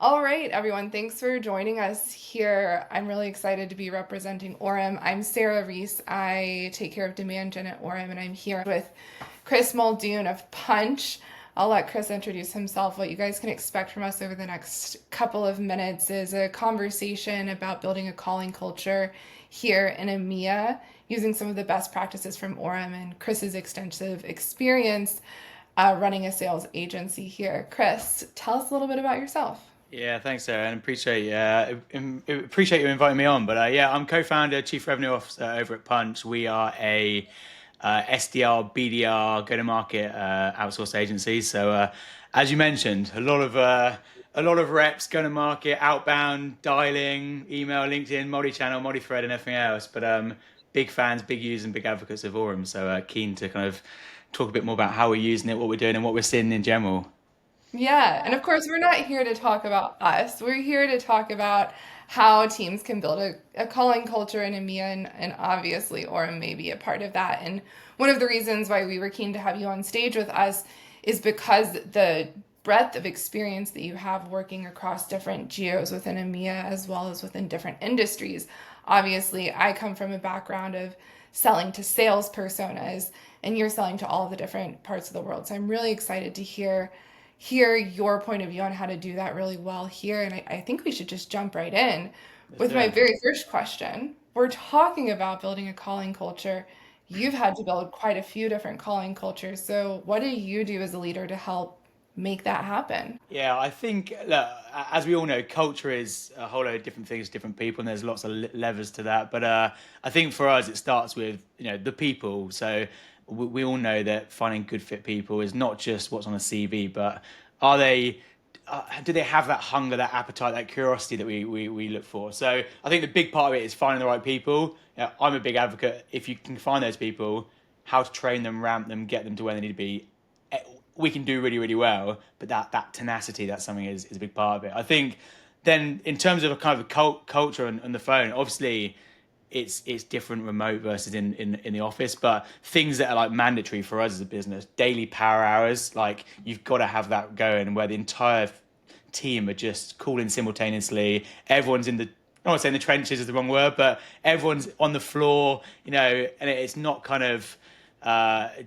All right, everyone, thanks for joining us here. I'm really excited to be representing Orum. I'm Sarah Reece. I take care of demand gen at Orum, and I'm here with Chris Muldoon of Punch. I'll let Chris introduce himself. What you guys can expect from us over the next couple of minutes is a conversation about building a calling culture here in EMEA using some of the best practices from Orum and Chris's extensive experience running a sales agency here. Chris, tell us a little bit about yourself. Yeah, thanks, Sarah, and appreciate you inviting me on. But yeah, I'm co-founder, chief revenue officer over at Punch. We are a SDR, BDR, go-to-market outsourced agency. So, as you mentioned, a lot of reps, go-to-market, outbound, dialing, email, LinkedIn, multi-channel, multi-thread, and everything else. But big fans, big users, and big advocates of Orum. So keen to kind of talk a bit more about how we're using it, what we're doing, and what we're seeing in general. Yeah, and of course, we're not here to talk about us. We're here to talk about how teams can build a calling culture in EMEA, and obviously, Orem may be a part of that. And one of the reasons why we were keen to have you on stage with us is because the breadth of experience that you have working across different geos within EMEA as well as within different industries. Obviously, I come from a background of selling to sales personas, and you're selling to all of the different parts of the world. So I'm really excited to hear your point of view on how to do that really well here. And I think we should just jump right in Let's with do my it. very first question. We're talking about building a calling culture. You've had to build quite a few different calling cultures. So, what do you do as a leader to help make that happen? Yeah, I think, look, as we all know, culture is a whole load of different things, different people, and there's lots of levers to that. But I think for us, it starts with the people. So we all know that finding good fit people is not just what's on a CV, but are they, do they have that hunger, that appetite, that curiosity that we look for? So I think the big part of it is finding the right people. I'm a big advocate. If you can find those people, how to train them, ramp them, get them to where they need to be, we can do really, really well. But that tenacity, that's something is a big part of it. I think then in terms of a kind of a culture and the phone, obviously it's different remote versus in the office, but things that are like mandatory for us as a business, daily power hours, like you've got to have that going where the entire team are just calling simultaneously. Everyone's in the, I don't want to say in the trenches is the wrong word, but everyone's on the floor, and it's not kind of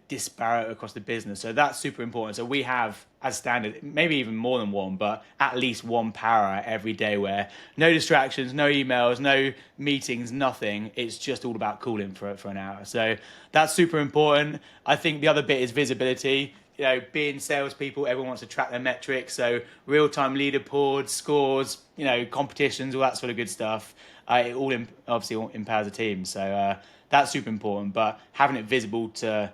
disparate across the business. So that's super important. So we have, as standard, maybe even more than one, but at least one power hour every day where no distractions, no emails, no meetings, nothing. It's just all about calling for an hour. So that's super important. I think the other bit is visibility. Being salespeople, everyone wants to track their metrics. So real time leaderboards, scores, competitions, all that sort of good stuff. It all obviously all empowers the team. So that's super important. But having it visible to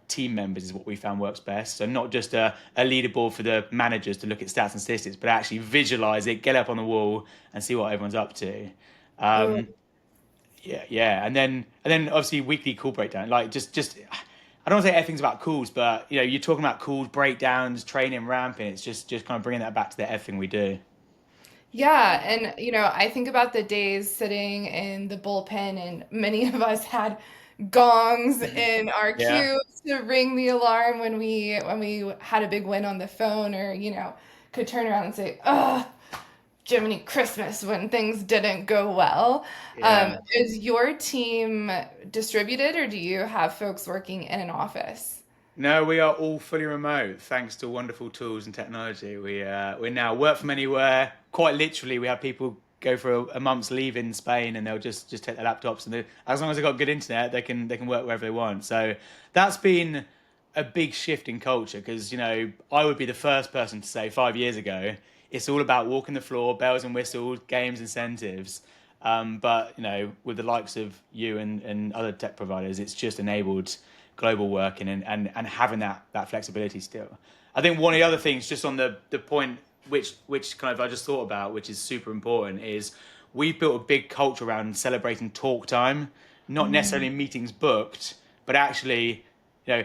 team members is what we found works best. So not just a leaderboard for the managers to look at stats and statistics, but actually visualize it, get up on the wall, and see what everyone's up to. Oh, Um, yeah, yeah, and then obviously weekly call breakdown. Like just I don't want to say everything's about calls, but you're talking about calls, breakdowns, training, ramping. It's just kind of bringing that back to the everything we do. yeah, and I think about the days sitting in the bullpen, and many of us had gongs in our Yeah. queues to ring the alarm when we had a big win on the phone, or could turn around and say, "Ugh, Jiminy Christmas," when things didn't go well. Yeah. Is your team distributed, or do you have folks working in an office? No, we are all fully remote thanks to wonderful tools and technology. We now work from anywhere. Quite literally, we have people go for a month's leave in Spain, and they'll just take their laptops, and as long as they've got good internet, they can work wherever they want. So that's been a big shift in culture because I would be the first person to say 5 years ago it's all about walking the floor, bells and whistles, games, incentives. But with the likes of you and other tech providers, it's just enabled global working and having that flexibility still. I think one of the other things, just on the point which kind of I just thought about, which is super important, is we've built a big culture around celebrating talk time, not necessarily meetings booked, but actually, you know,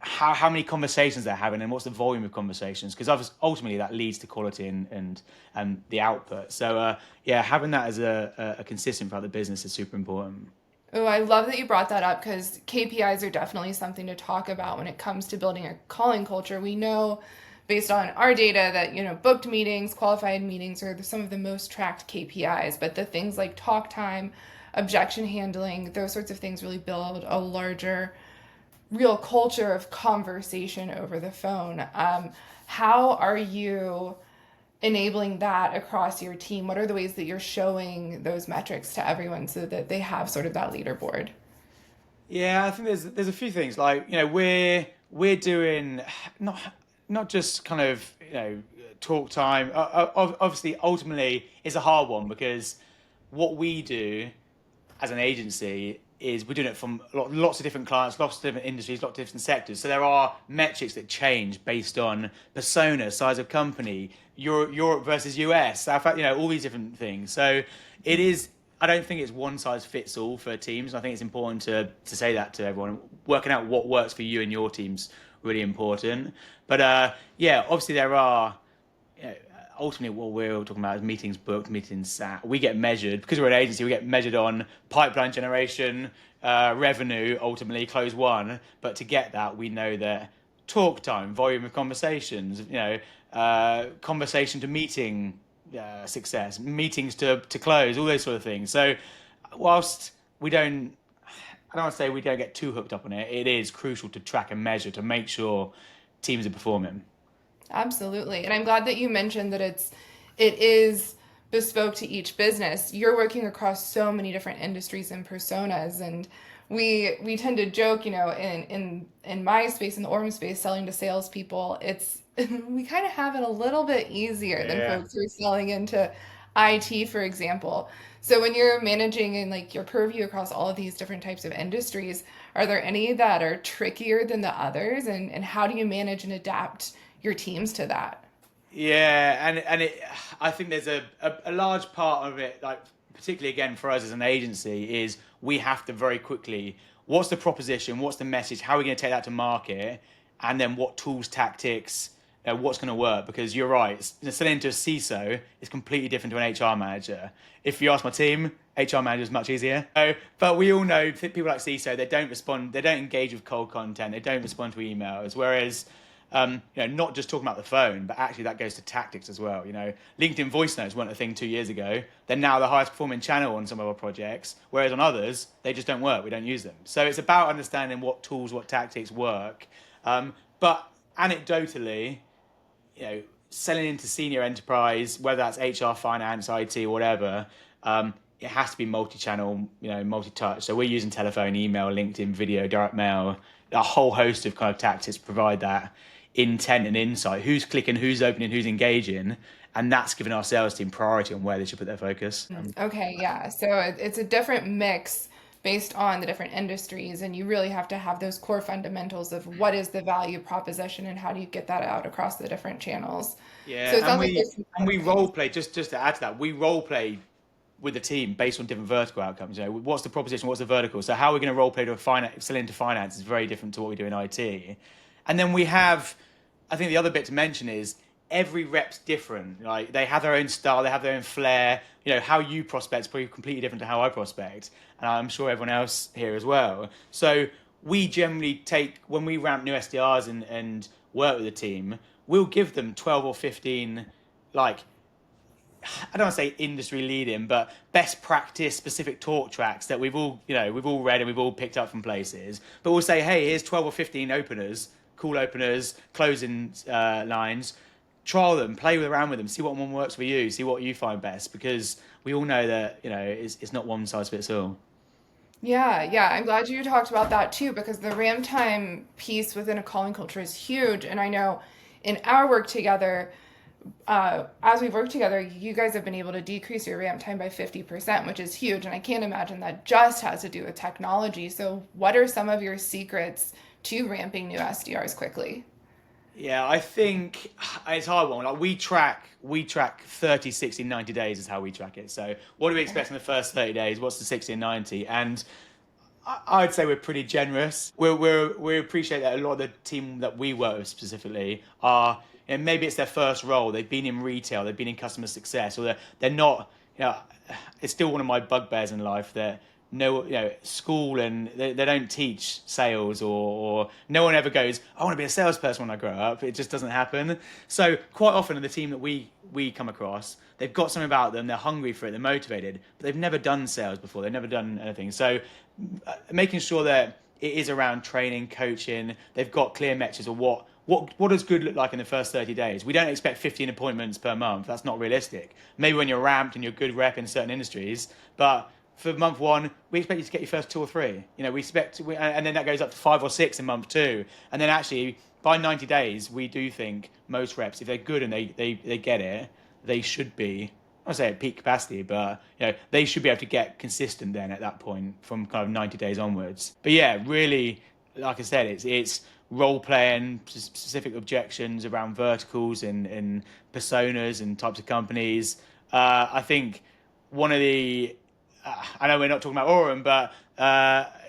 how many conversations they're having and what's the volume of conversations, because ultimately that leads to quality and the output. So yeah, having that as a consistent part of the business is super important. Oh, I love that you brought that up because KPIs are definitely something to talk about when it comes to building a calling culture. We know based on our data that, booked meetings, qualified meetings are some of the most tracked KPIs, but the things like talk time, objection handling, those sorts of things really build a larger real culture of conversation over the phone. How are you enabling that across your team? What are the ways that you're showing those metrics to everyone so that they have sort of that leaderboard? Yeah, I think there's a few things like we're doing not not just kind of talk time. Obviously, ultimately, it's a hard one because what we do as an agency is we're doing it from lots of different clients, lots of different industries, lots of different sectors. So there are metrics that change based on persona, size of company, Europe versus US, South, all these different things. So it is. I don't think it's one size fits all for teams. I think it's important to say that to everyone. Working out what works for you and your team's really important. But yeah, obviously there are ultimately what we're talking about is meetings booked, meetings sat. We get measured because we're an agency. We get measured on pipeline generation, revenue, ultimately close one. But to get that, we know that talk time, volume of conversations, conversation to meeting success, meetings to close, all those sort of things. So whilst we don't, I don't want to say we don't get too hooked up on it. It is crucial to track and measure to make sure teams are performing. Absolutely. And I'm glad that you mentioned that it is bespoke to each business. You're working across so many different industries and personas, and we tend to joke, in my space, in the Orum space, selling to salespeople, it's we kind of have it a little bit easier than Yeah. folks who are selling into IT, for example. So when you're managing and like your purview across all of these different types of industries, are there any that are trickier than the others? And how do you manage and adapt your teams to that? Yeah, I think there's a large part of it, like particularly again for us as an agency, is we have to very quickly, what's the proposition, what's the message, how are we going to take that to market, and then what tools, tactics, what's going to work? Because you're right, selling to a CISO is completely different to an HR manager. If you ask my team, HR manager is much easier. So, but we all know people like CISO, they don't respond, they don't engage with cold content, they don't respond to emails, whereas not just talking about the phone, but actually that goes to tactics as well. LinkedIn voice notes weren't a thing 2 years ago. They're now the highest performing channel on some of our projects, whereas on others, they just don't work. We don't use them. So it's about understanding what tools, what tactics work. But anecdotally, selling into senior enterprise, whether that's HR, finance, IT, whatever, it has to be multi-channel, multi-touch. So we're using telephone, email, LinkedIn, video, direct mail, a whole host of kind of tactics to provide that intent and insight. Who's clicking, who's opening, who's engaging, and that's giving our sales team priority on where they should put their focus. Okay, yeah. So it's a different mix based on the different industries, and you really have to have those core fundamentals of what is the value proposition and how do you get that out across the different channels. So Yeah, it sounds like there's some and different we things. role play just to add to that. We role play with the team based on different vertical outcomes. What's the proposition? What's the vertical? So how are we going to role play to a finance, sell into finance is very different to what we do in IT. And then we have, I think the other bit to mention is every rep's different. Like they have their own style, they have their own flair. How you prospect is probably completely different to how I prospect, and I'm sure everyone else here as well. So we generally take when we ramp new SDRs and work with the team, we'll give them 12 or 15 like I don't want to say industry leading, but best practice specific talk tracks that we've all read and we've all picked up from places. But we'll say, hey, here's 12 or 15 openers, cool openers, closing lines. Trial them, play around with them, see what one works for you, see what you find best, because we all know that it's not one size fits all. Yeah, yeah. I'm glad you talked about that too, because the RAM time piece within a calling culture is huge. And I know in our work together, as we've worked together, you guys have been able to decrease your ramp time by 50%, which is huge. And I can't imagine that just has to do with technology. So, what are some of your secrets to ramping new SDRs quickly? Yeah, I think it's a hard one. Like we track 30, 60, 90 days is how we track it. So what do we expect in the first 30 days? What's the 60 and 90? And I'd say we're pretty generous. We appreciate that a lot of the team that we work with specifically are, maybe it's their first role. They've been in retail, they've been in customer success, or they're not. It's still one of my bugbears in life that no, school, and they don't teach sales, or no one ever goes, I want to be a salesperson when I grow up. It just doesn't happen. So quite often in the team that we come across, they've got something about them, they're hungry for it, they're motivated, but they've never done sales before, they've never done anything. So making sure that it is around training, coaching, they've got clear metrics of what does good look like in the first 30 days. We don't expect 15 appointments per month. That's not realistic. Maybe when you're ramped and you're a good rep in certain industries, but for month one, we expect you to get your first two or three. And then that goes up to 5 or 6 in month two. And then actually, by 90 days, we do think most reps, if they're good and they get it, they should be, I don't say at peak capacity, but they should be able to get consistent then at that point from kind of 90 days onwards. But yeah, really, like I said, it's role playing, specific objections around verticals and personas and types of companies. I think one of the I know we're not talking about Orum, but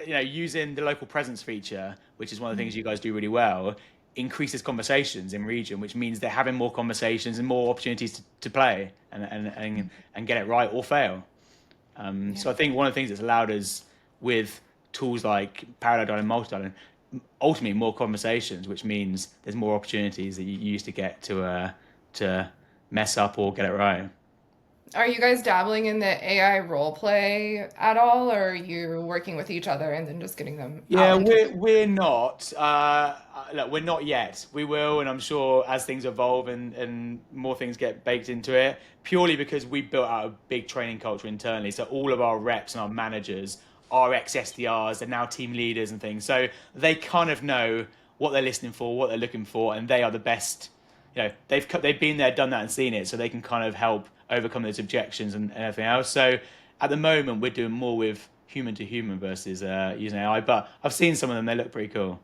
using the local presence feature, which is one of the things you guys do really well, increases conversations in region, which means they're having more conversations and more opportunities to play and get it right or fail. So I think one of the things that's allowed us with tools like Parallel and Multi, ultimately more conversations, which means there's more opportunities that you use to get to mess up or get it right. Are you guys dabbling in the AI role play at all, or are you working with each other and then just getting them out Yeah, into the we're not. Look, we're not yet. We will, and I'm sure as things evolve and more things get baked into it, purely because we built out a big training culture internally. So all of our reps and our managers are ex SDRs, they're now team leaders and things. So they kind of know what they're listening for, what they're looking for, and they are the best. They've been there, done that, and seen it, so they can kind of help overcome those objections and everything else. So at the moment, we're doing more with human to human versus using AI. But I've seen some of them; they look pretty cool.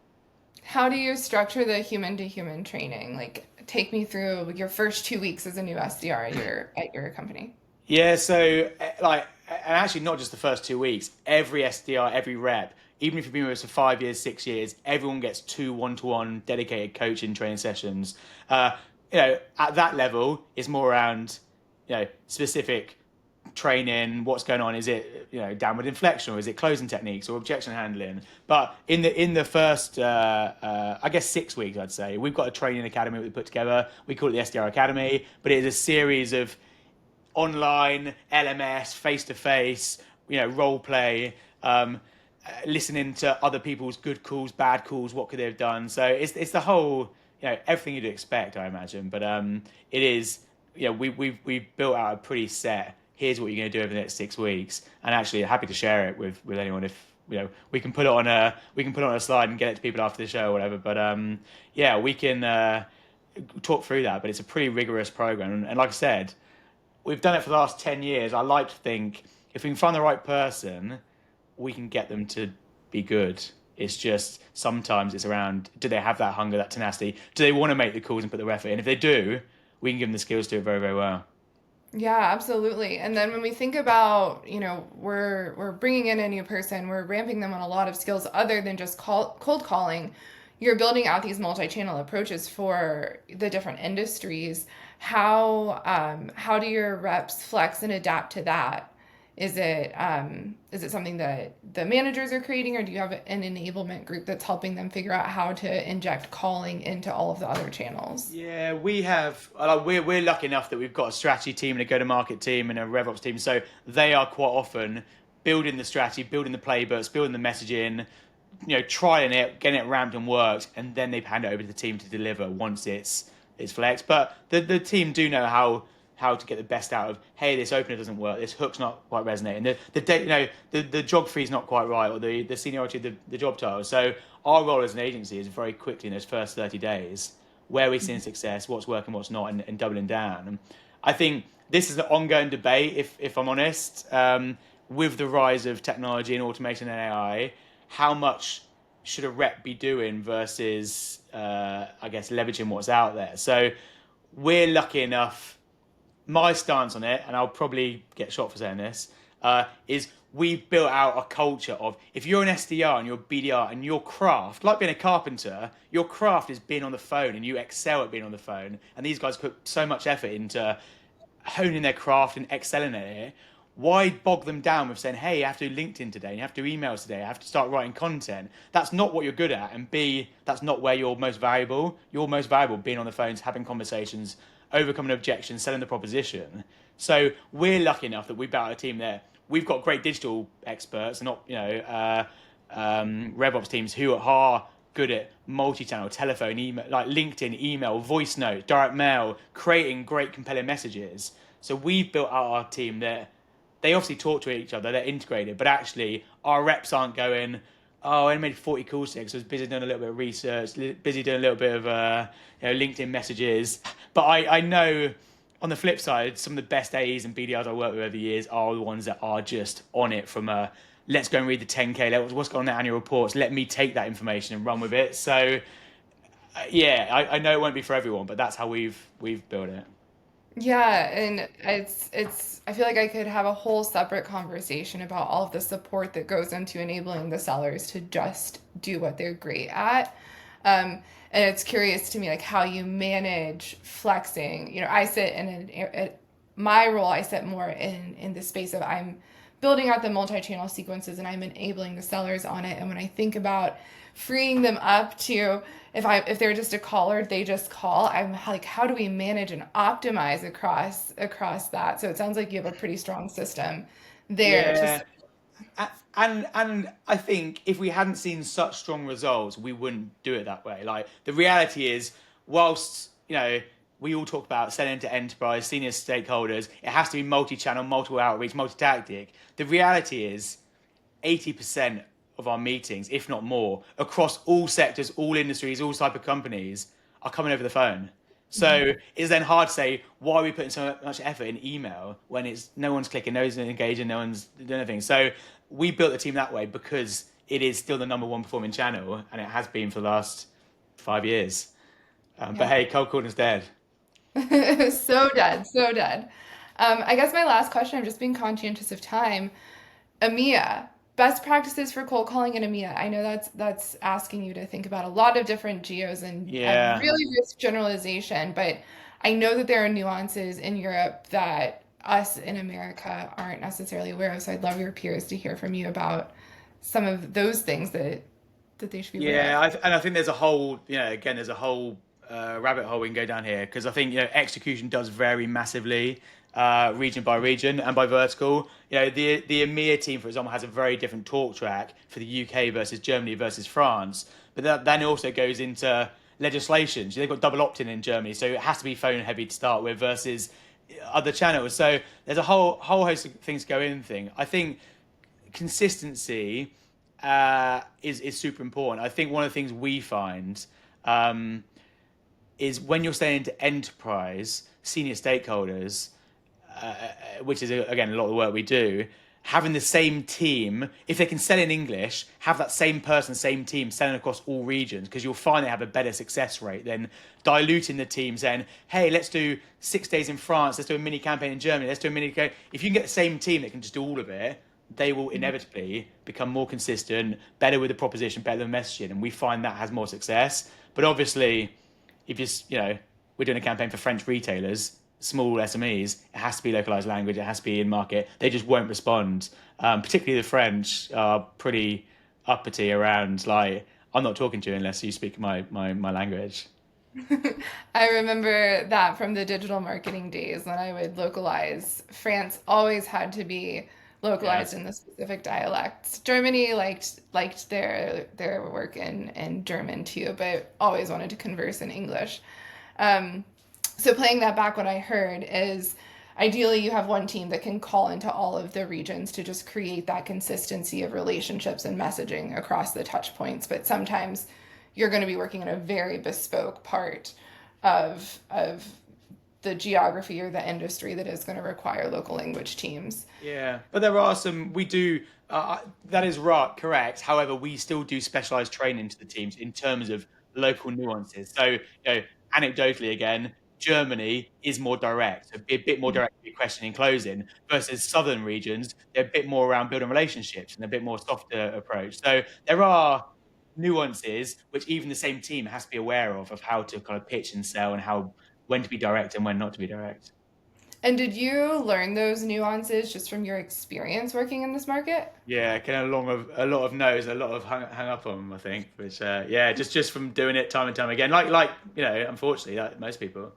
How do you structure the human to human training? Like, take me through your first 2 weeks as a new SDR at your company. Yeah, so and actually not just the first 2 weeks. Every SDR, every rep, even if you've been with us for 5 years, 6 years, everyone gets two one-to-one dedicated coaching training sessions. At that level, it's more around specific training, what's going on. Is it downward inflection, or is it closing techniques or objection handling? But in the first I guess 6 weeks, I'd say we've got a training academy we put together. We call it the SDR Academy, but it is a series of online LMS, face to face, role play, listening to other people's good calls, bad calls, what could they have done. So it's the whole everything you'd expect, I imagine. But it is we've built out a pretty set. Here's what you're going to do over the next 6 weeks, and actually happy to share it with anyone if we can put it on a slide and get it to people after the show or whatever. But yeah, we can talk through that. But it's a pretty rigorous program, and like I said, we've done it for the last 10 years. I like to think if we can find the right person, we can get them to be good. It's just sometimes it's around, do they have that hunger, that tenacity? Do they want to make the calls and put the effort in? If they do, we can give them the skills to do it very, very well. Yeah, absolutely. And then when we think about, we're bringing in a new person, we're ramping them on a lot of skills other than just cold calling. You're building out these multi-channel approaches for the different industries. How do your reps flex and adapt to that? Is it something that the managers are creating, or do you have an enablement group that's helping them figure out how to inject calling into all of the other channels? Yeah, we have. We're lucky enough that we've got a strategy team and a go-to-market team and a RevOps team. So they are quite often building the strategy, building the playbooks, building the messaging, trying it, getting it ramped and worked, and then they hand it over to the team to deliver once it's flexed. But the team do know how to get the best out of, hey, this opener doesn't work, this hook's not quite resonating, the geography is not quite right, or the seniority of the job title. So our role as an agency is very quickly in those first 30 days, where we're seeing success, what's working, what's not, and doubling down. And I think this is an ongoing debate, if I'm honest, with the rise of technology and automation and AI, how much should a rep be doing versus, I guess, leveraging what's out there. So we're lucky enough, my stance on it, and I'll probably get shot for saying this, is we've built out a culture of, if you're an SDR and you're a BDR and your craft, like being a carpenter, your craft is being on the phone and you excel at being on the phone. And these guys put so much effort into honing their craft and excelling at it. why bog them down with saying, hey, you have to do LinkedIn today, you have to do emails today, you have to start writing content? That's not what you're good at. And B, that's not where you're most valuable. You're most valuable being on the phones, having conversations, overcoming objections, selling the proposition. So we're lucky enough that we've got a team there. We've got great digital experts, not, RevOps teams who are good at multi-channel, telephone, email, like LinkedIn, email, voice note, direct mail, creating great compelling messages. So we've built out our team there. They obviously talk to each other, they're integrated, but actually our reps aren't going, oh, I made 40 calls today because I was busy doing a little bit of research, busy doing a little bit of LinkedIn messages. But I know on the flip side, some of the best AEs and BDRs I worked with over the years are the ones that are just on it from a let's go and read the 10K, what's going on in the annual reports, let me take that information and run with it. So yeah, I know it won't be for everyone, but that's how we've built it. Yeah, and it's I feel like I could have a whole separate conversation about all of the support that goes into enabling the sellers to just do what they're great at. And it's curious to me like how you manage flexing. I sit in my role, I sit more in the space of I'm building out the multi-channel sequences and I'm enabling the sellers on it. And when I think about freeing them up to if they're just a caller, they just call. I'm like, how do we manage and optimize across that? So it sounds like you have a pretty strong system there to Yeah. And I think if we hadn't seen such strong results, we wouldn't do it that way. Like the reality is, whilst we all talk about selling to enterprise, senior stakeholders, it has to be multi-channel, multiple outreach, multi-tactic. The reality is, 80% of our meetings, if not more, across all sectors, all industries, all type of companies, are coming over the phone. So it's then hard to say why are we putting so much effort in email when it's no one's clicking, no one's engaging, no one's doing anything. So we built the team that way because it is still the number one performing channel, and it has been for the last 5 years. But yeah. hey, cold calling's dead. So dead, so dead. I guess my last question, I'm just being conscientious of time. EMEA, best practices for cold calling in EMEA. I know that's asking you to think about a lot of different geos and Yeah. really risk generalization, but I know that there are nuances in Europe that us in America aren't necessarily aware of. So I'd love your peers to hear from you about some of those things that they should be aware Yeah, of. and I think there's a whole, again, there's a whole rabbit hole we can go down here because I think execution does vary massively, region by region and by vertical. The EMEA team, for example, has a very different talk track for the UK versus Germany versus France, but that then also goes into legislation. So they've got double opt-in in Germany, so it has to be phone heavy to start with versus other channels. So there's a whole host of things go in thing. I think consistency is super important. I think one of the things we find um, is when you're saying to enterprise senior stakeholders, which is again a lot of the work we do, having the same team, if they can sell in English, have that same person, same team selling across all regions, because you'll find they have a better success rate than diluting the team saying, hey, let's do 6 days in France, let's do a mini campaign in Germany, let's do a mini. If you can get the same team that can just do all of it, they will inevitably become more consistent, better with the proposition, better with the messaging, and we find that has more success. But obviously, if we're doing a campaign for French retailers, small SMEs, it has to be localized language, it has to be in market. They just won't respond. Particularly the French are pretty uppity around like, I'm not talking to you unless you speak my language. I remember that from the digital marketing days when I would localize. France always had to be Yeah. localized in the specific dialects. Germany liked their work in German too, but always wanted to converse in English. Um, so playing that back, what I heard is ideally you have one team that can call into all of the regions to just create that consistency of relationships and messaging across the touch points. But sometimes you're going to be working in a very bespoke part of the geography or the industry that is going to require local language teams. Yeah, but there are some we do. That is right, correct. However, we still do specialized training to the teams in terms of local nuances. So, anecdotally, again, Germany is more direct, a bit more direct with questioning and closing, versus southern regions, they're a bit more around building relationships and a bit more softer approach. So there are nuances which even the same team has to be aware of how to kind of pitch and sell and how when to be direct and when not to be direct. And did you learn those nuances just from your experience working in this market? Yeah, kind of a lot of no's, a lot of hung up on them, I think. Which yeah, just from doing it time and time again, like unfortunately, like most people.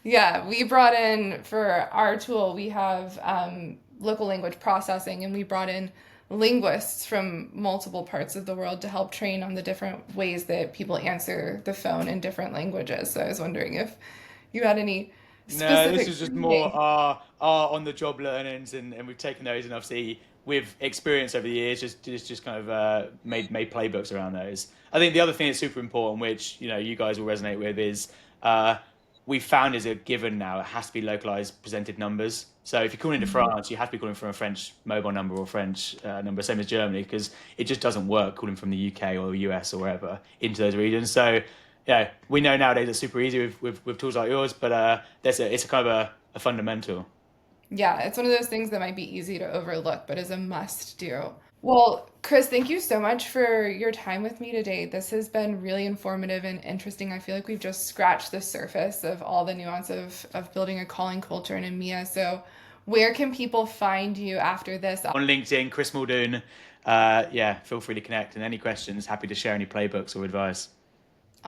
Yeah, we brought in for our tool, we have local language processing, and we brought in linguists from multiple parts of the world to help train on the different ways that people answer the phone in different languages. So I was wondering if you had any No, this specific is just more training. our on the job learnings, and we've taken those, and obviously with experience over the years, just kind of made playbooks around those. I think the other thing that's super important, which you guys will resonate with, is we found is a given now. It has to be localized presented numbers. So if you're calling into France, you have to be calling from a French mobile number or French number, same as Germany, because it just doesn't work calling from the UK or US or wherever into those regions. So yeah, we know nowadays it's super easy with tools like yours, but it's a kind of a fundamental. Yeah, it's one of those things that might be easy to overlook, but is a must do. Well, Chris, thank you so much for your time with me today. This has been really informative and interesting. I feel like we've just scratched the surface of all the nuance of building a calling culture in EMEA. So, where can people find you after this? On LinkedIn, Chris Muldoon. Yeah, feel free to connect. And any questions, happy to share any playbooks or advice.